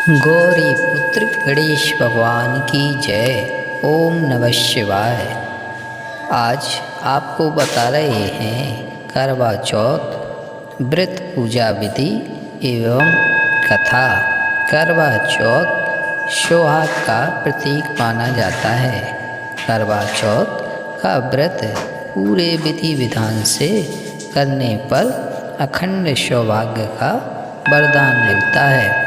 गौरी पुत्र गणेश भगवान की जय। ओम नमः शिवाय। आज आपको बता रहे हैं करवा चौथ व्रत पूजा विधि एवं कथा। करवा चौथ सौहाग का प्रतीक माना जाता है। करवा चौथ का व्रत पूरे विधि विधान से करने पर अखंड सौभाग्य का वरदान मिलता है।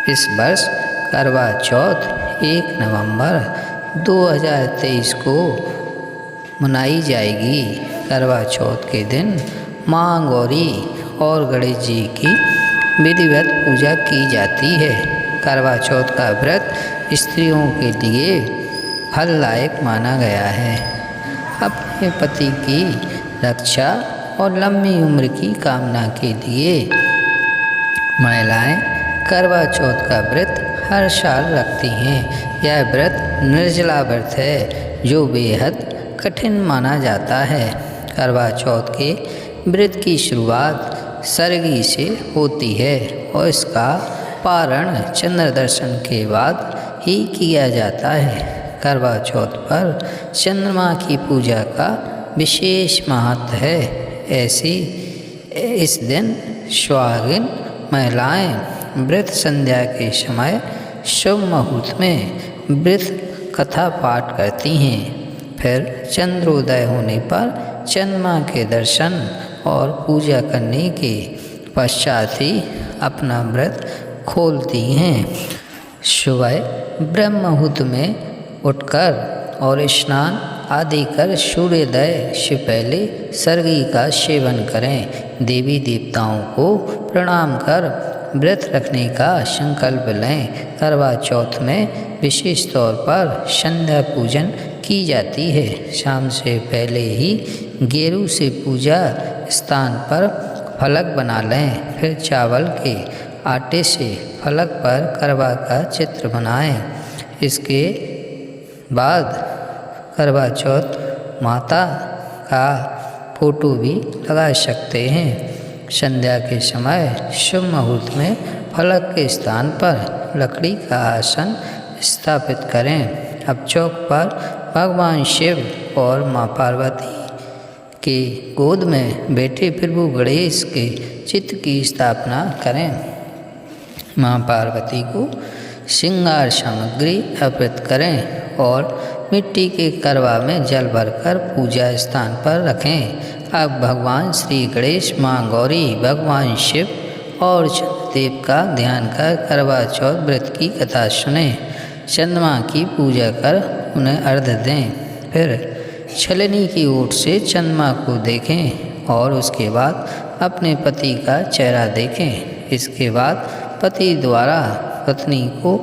इस वर्ष करवा चौथ 1 नवंबर 2023 को मनाई जाएगी। करवा चौथ के दिन माँ गौरी और गणेश जी की विधिवत पूजा की जाती है। करवा चौथ का व्रत स्त्रियों के लिए फलदायक माना गया है। अपने पति की रक्षा और लंबी उम्र की कामना के लिए महिलाएं करवा चौथ का व्रत हर साल रखती हैं। यह व्रत निर्जला व्रत है जो बेहद कठिन माना जाता है। करवा चौथ के व्रत की शुरुआत सरगी से होती है और इसका पारण चंद्र दर्शन के बाद ही किया जाता है। करवा चौथ पर चंद्रमा की पूजा का विशेष महत्व है। ऐसी इस दिन सुहागिन महिलाएं व्रत संध्या के समय शुभ मुहूर्त में व्रत कथा पाठ करती हैं। फिर चंद्रोदय होने पर चंद्रमा के दर्शन और पूजा करने के पश्चात ही अपना व्रत खोलती हैं। सुबह ब्रह्म मुहूर्त में उठकर और स्नान आदि कर सूर्योदय से पहले सरगी का सेवन करें। देवी देवताओं को प्रणाम कर व्रत रखने का संकल्प लें। करवा चौथ में विशेष तौर पर संध्या पूजन की जाती है। शाम से पहले ही गेरू से पूजा स्थान पर फलक बना लें। फिर चावल के आटे से फलक पर करवा का चित्र बनाएं। इसके बाद करवा चौथ माता का फोटो भी लगा सकते हैं। संध्या के समय शुभ मुहूर्त में फलक के स्थान पर लकड़ी का आसन स्थापित करें। अब चौक पर भगवान शिव और माँ पार्वती के गोद में बैठे प्रभु गणेश के चित्र की स्थापना करें। माँ पार्वती को श्रृंगार सामग्री अर्पित करें और मिट्टी के करवा में जल भरकर पूजा स्थान पर रखें। अब भगवान श्री गणेश, माँ गौरी, भगवान शिव और चंद्रदेव का ध्यान कर करवा चौथ व्रत की कथा सुनें। चंद्रमा की पूजा कर उन्हें अर्घ्य दें। फिर छलनी की ओट से चंद्रमा को देखें और उसके बाद अपने पति का चेहरा देखें। इसके बाद पति द्वारा पत्नी को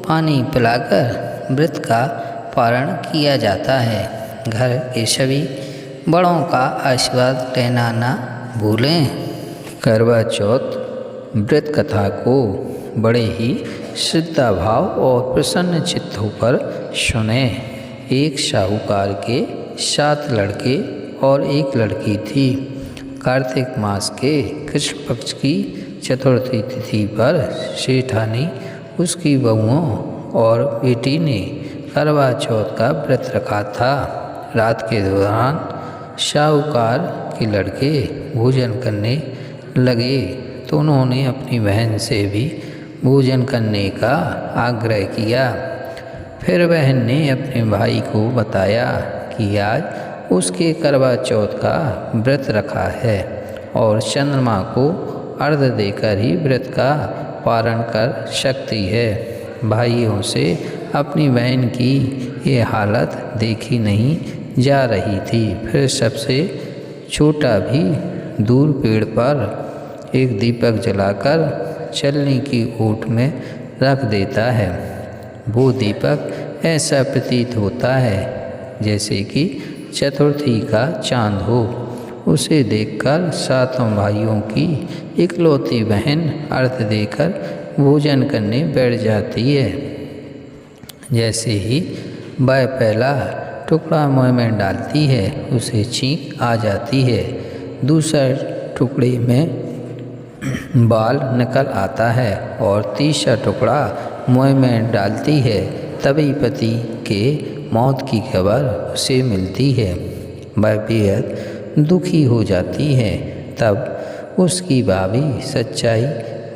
पानी पिलाकर व्रत का पारण किया जाता है। घर के सभी बड़ों का आशीर्वाद लेना ना भूलें। करवा चौथ व्रत कथा को बड़े ही श्रद्धा भाव और प्रसन्न चित्त होकर सुने। एक साहूकार के 7 लड़के और 1 लड़की थी। कार्तिक मास के कृष्ण पक्ष की चतुर्थी तिथि पर सेठानी, उसकी बहुओं और बेटी ने करवा चौथ का व्रत रखा था। रात के दौरान साहूकार के लड़के भोजन करने लगे तो उन्होंने अपनी बहन से भी भोजन करने का आग्रह किया। फिर बहन ने अपने भाई को बताया कि आज उसके करवा चौथ का व्रत रखा है और चंद्रमा को अर्घ्य देकर ही व्रत का पारण कर सकती है। भाइयों से अपनी बहन की ये हालत देखी नहीं जा रही थी। फिर सबसे छोटा भी दूर पेड़ पर एक दीपक जलाकर चलनी की ओट में रख देता है। वो दीपक ऐसा प्रतीत होता है जैसे कि चतुर्थी का चांद हो। उसे देखकर सातों भाइयों की इकलौती बहन अर्घ्य देकर भोजन करने बैठ जाती है। जैसे ही वह पहला टुकड़ा मुँह में डालती है उसे छींक आ जाती है। दूसरा टुकड़े में बाल निकल आता है और तीसरा टुकड़ा मुँह में डालती है। तभी पति के मौत की खबर उसे मिलती है। वह बेहद दुखी हो जाती है। तब उसकी भाभी सच्चाई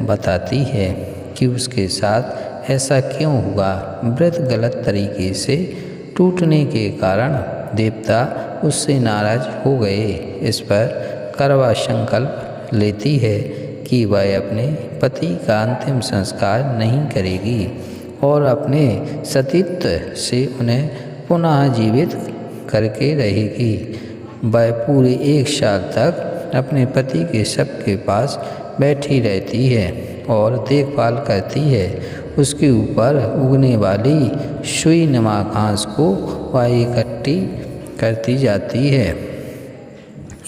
बताती है कि उसके साथ ऐसा क्यों हुआ। व्रत गलत तरीके से टूटने के कारण देवता उससे नाराज हो गए। इस पर करवा संकल्प लेती है कि वह अपने पति का अंतिम संस्कार नहीं करेगी और अपने सतीत्व से उन्हें पुनः जीवित करके रहेगी। वह पूरे 1 साल तक अपने पति के शव के पास बैठी रहती है और देखभाल करती है। उसके ऊपर उगने वाली सुई नुमा घास को वह इकट्ठी करती जाती है।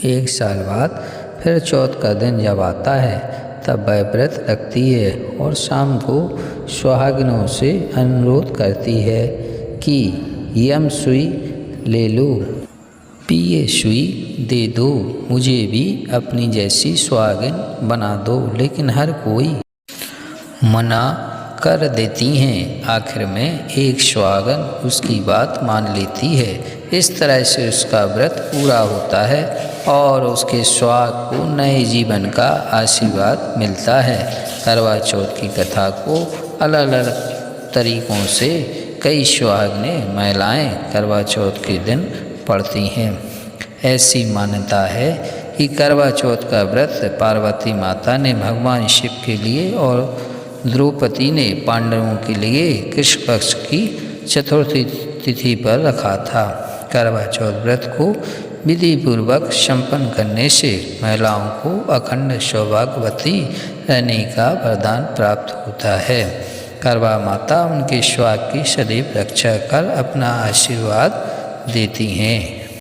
1 साल बाद फिर चौथ का दिन जब आता है तब वह व्रत रखती है और शाम को सुहागिनों से अनुरोध करती है कि यम सुई ले लो, पिए सुई दे दो, मुझे भी अपनी जैसी सुहागिन बना दो। लेकिन हर कोई मना कर देती हैं। आखिर में एक सुहागन उसकी बात मान लेती है। इस तरह से उसका व्रत पूरा होता है और उसके सुहाग को नए जीवन का आशीर्वाद मिलता है। करवा चौथ की कथा को अलग अलग तरीक़ों से कई सुहागिनें महिलाएं करवा चौथ के दिन पढ़ती हैं। ऐसी मान्यता है कि करवा चौथ का व्रत पार्वती माता ने भगवान शिव के लिए और द्रौपदी ने पांडवों के लिए कृष्ण पक्ष की चतुर्थी तिथि पर रखा था। करवा चौथ व्रत को विधि पूर्वक संपन्न करने से महिलाओं को अखंड सौभाग्यवती रहने का वरदान प्राप्त होता है। करवा माता उनके सुहाग की सदैव रक्षा कर अपना आशीर्वाद देती हैं।